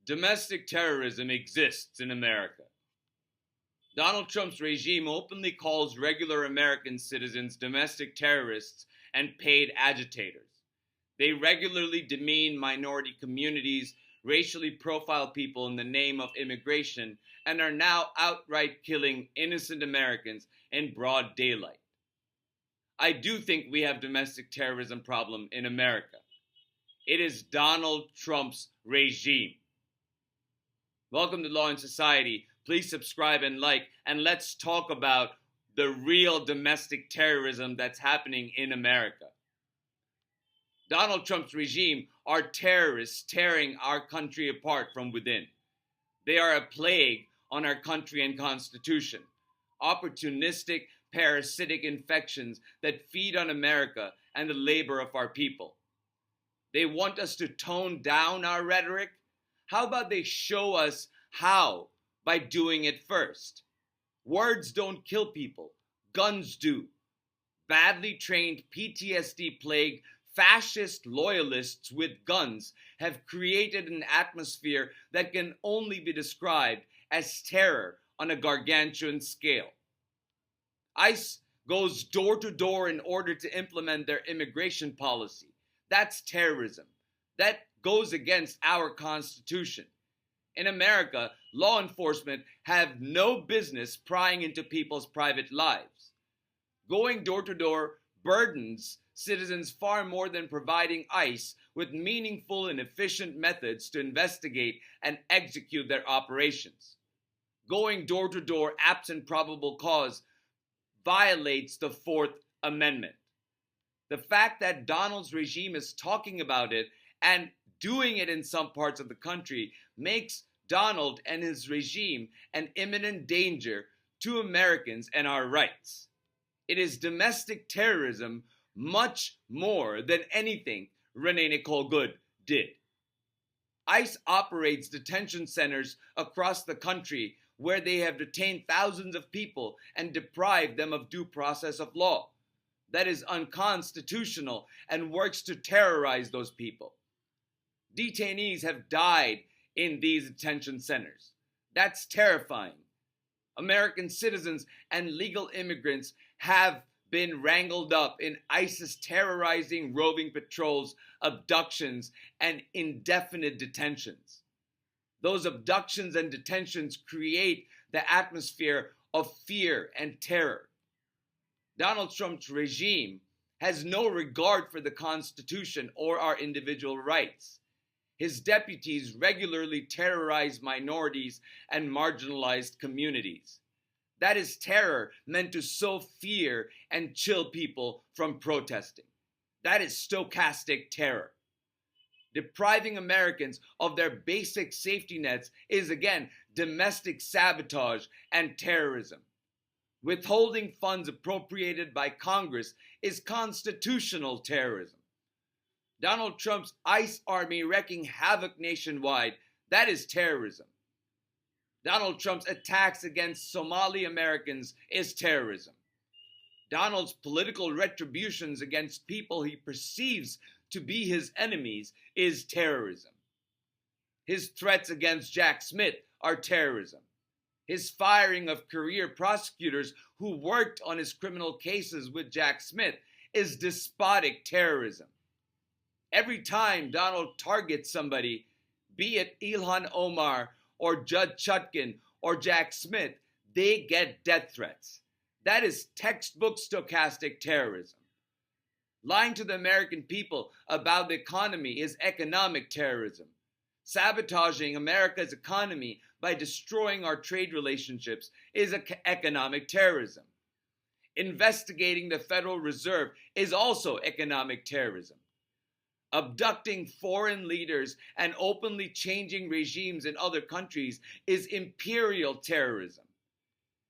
Domestic terrorism exists in America. Donald Trump's regime openly calls regular American citizens domestic terrorists and paid agitators. They regularly demean minority communities, racially profile people in the name of immigration, and are now outright killing innocent Americans in broad daylight. I do think we have domestic terrorism problem in America. It is Donald Trump's regime. Welcome to Law and Society. Please subscribe and like, and let's talk about the real domestic terrorism that's happening in America. Donald Trump's regime are terrorists tearing our country apart from within. They are a plague on our country and constitution, opportunistic, parasitic infections that feed on America and the labor of our people. They want us to tone down our rhetoric. How about they show us how by doing it first? Words don't kill people, guns do. Badly trained, PTSD-plagued, fascist loyalists with guns have created an atmosphere that can only be described as terror on a gargantuan scale. ICE goes door to door in order to implement their immigration policy. That's terrorism. That goes against our Constitution. In America, law enforcement have no business prying into people's private lives. Going door to door burdens citizens far more than providing ICE with meaningful and efficient methods to investigate and execute their operations. Going door to door absent probable cause violates the Fourth Amendment. The fact that Donald's regime is talking about it and doing it in some parts of the country makes Donald and his regime an imminent danger to Americans and our rights. It is domestic terrorism much more than anything Renee Nicole Good did. ICE operates detention centers across the country where they have detained thousands of people and deprived them of due process of law. That is unconstitutional and works to terrorize those people. Detainees have died in these detention centers. That's terrifying. American citizens and legal immigrants have been wrangled up in ISIS terrorizing roving patrols, abductions, and indefinite detentions. Those abductions and detentions create the atmosphere of fear and terror. Donald Trump's regime has no regard for the Constitution or our individual rights. His deputies regularly terrorize minorities and marginalized communities. That is terror meant to sow fear and chill people from protesting. That is stochastic terror. Depriving Americans of their basic safety nets is again domestic sabotage and terrorism. Withholding funds appropriated by Congress is constitutional terrorism. Donald Trump's ICE army wreaking havoc nationwide, that is terrorism. Donald Trump's attacks against Somali Americans is terrorism. Donald's political retributions against people he perceives to be his enemies is terrorism. His threats against Jack Smith are terrorism. His firing of career prosecutors who worked on his criminal cases with Jack Smith is despotic terrorism. Every time Donald targets somebody, be it Ilhan Omar or Judge Chutkan or Jack Smith, they get death threats. That is textbook stochastic terrorism. Lying to the American people about the economy is economic terrorism. Sabotaging America's economy by destroying our trade relationships is economic terrorism. Investigating the Federal Reserve is also economic terrorism. Abducting foreign leaders and openly changing regimes in other countries is imperial terrorism.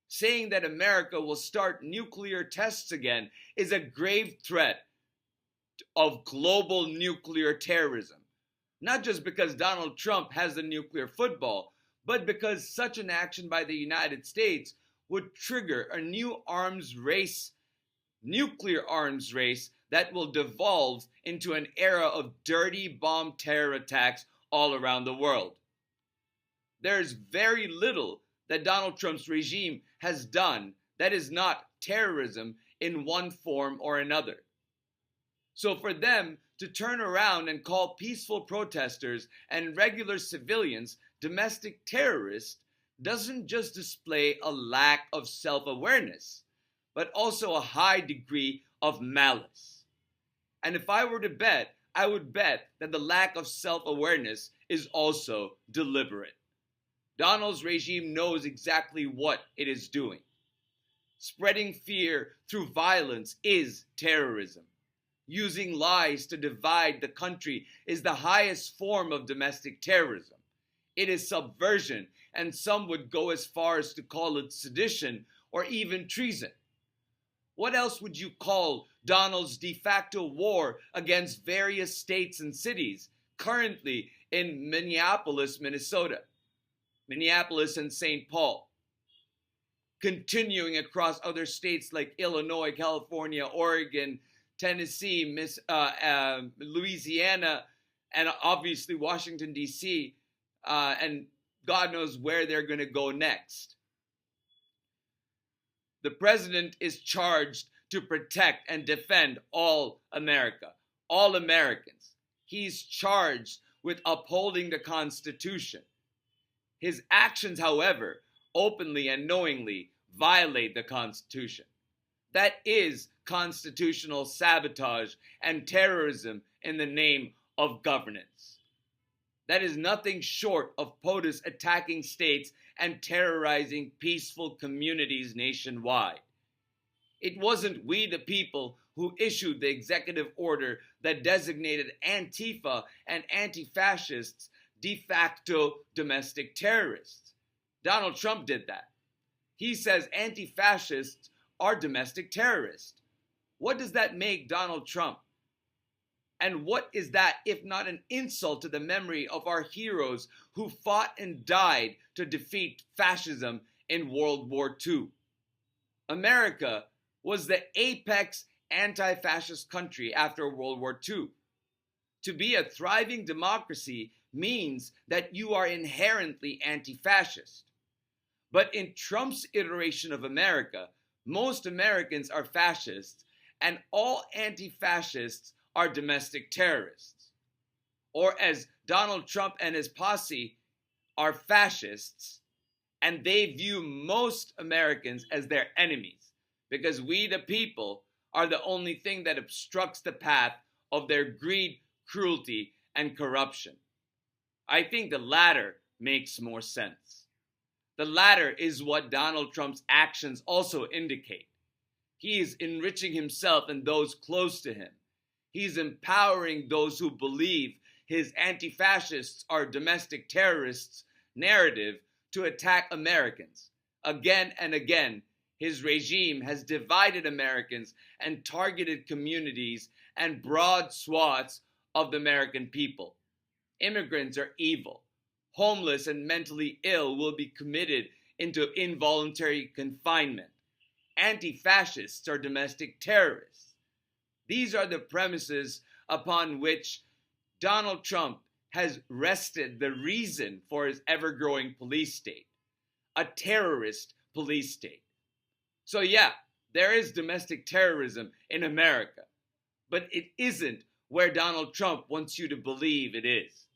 Saying that America will start nuclear tests again is a grave threat of global nuclear terrorism. Not just because Donald Trump has the nuclear football, but because such an action by the United States would trigger a new arms race, nuclear arms race, that will devolve into an era of dirty bomb terror attacks all around the world. There's very little that Donald Trump's regime has done that is not terrorism in one form or another. So for them to turn around and call peaceful protesters and regular civilians domestic terrorists doesn't just display a lack of self-awareness, but also a high degree of malice. And if I were to bet, I would bet that the lack of self-awareness is also deliberate. Donald's regime knows exactly what it is doing. Spreading fear through violence is terrorism. Using lies to divide the country is the highest form of domestic terrorism. It is subversion, and some would go as far as to call it sedition or even treason. What else would you call Donald's de facto war against various states and cities currently in Minneapolis, Minnesota, Minneapolis and St. Paul, continuing across other states like Illinois, California, Oregon, Tennessee, Louisiana, and obviously Washington, D.C., and God knows where they're going to go next. The president is charged to protect and defend all America, all Americans. He's charged with upholding the Constitution. His actions, however, openly and knowingly violate the Constitution. That is constitutional sabotage and terrorism in the name of governance. That is nothing short of POTUS attacking states and terrorizing peaceful communities nationwide. It wasn't we the people who issued the executive order that designated Antifa and anti-fascists de facto domestic terrorists. Donald Trump did that. He says anti-fascists are domestic terrorists. What does that make Donald Trump? And what is that if not an insult to the memory of our heroes who fought and died to defeat fascism in World War II? America was the apex anti-fascist country after World War II. To be a thriving democracy means that you are inherently anti-fascist. But in Trump's iteration of America, most Americans are fascists, and all anti-fascists are domestic terrorists. Or as Donald Trump and his posse are fascists, and they view most Americans as their enemies, because we the people are the only thing that obstructs the path of their greed, cruelty, and corruption. I think the latter makes more sense. The latter is what Donald Trump's actions also indicate. He is enriching himself and those close to him. He's empowering those who believe his anti-fascists are domestic terrorists narrative to attack Americans. Again and again, his regime has divided Americans and targeted communities and broad swaths of the American people. Immigrants are evil. Homeless and mentally ill will be committed into involuntary confinement. Anti-fascists are domestic terrorists. These are the premises upon which Donald Trump has rested the reason for his ever-growing police state, a terrorist police state. So yeah, there is domestic terrorism in America, but it isn't where Donald Trump wants you to believe it is.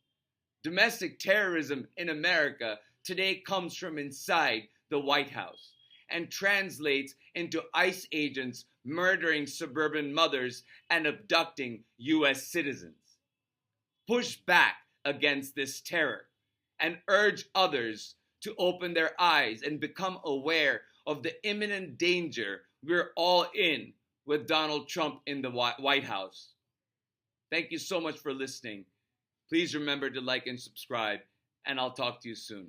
Domestic terrorism in America today comes from inside the White House and translates into ICE agents murdering suburban mothers and abducting U.S. citizens. Push back against this terror and urge others to open their eyes and become aware of the imminent danger we're all in with Donald Trump in the White House. Thank you so much for listening. Please remember to like and subscribe, and I'll talk to you soon.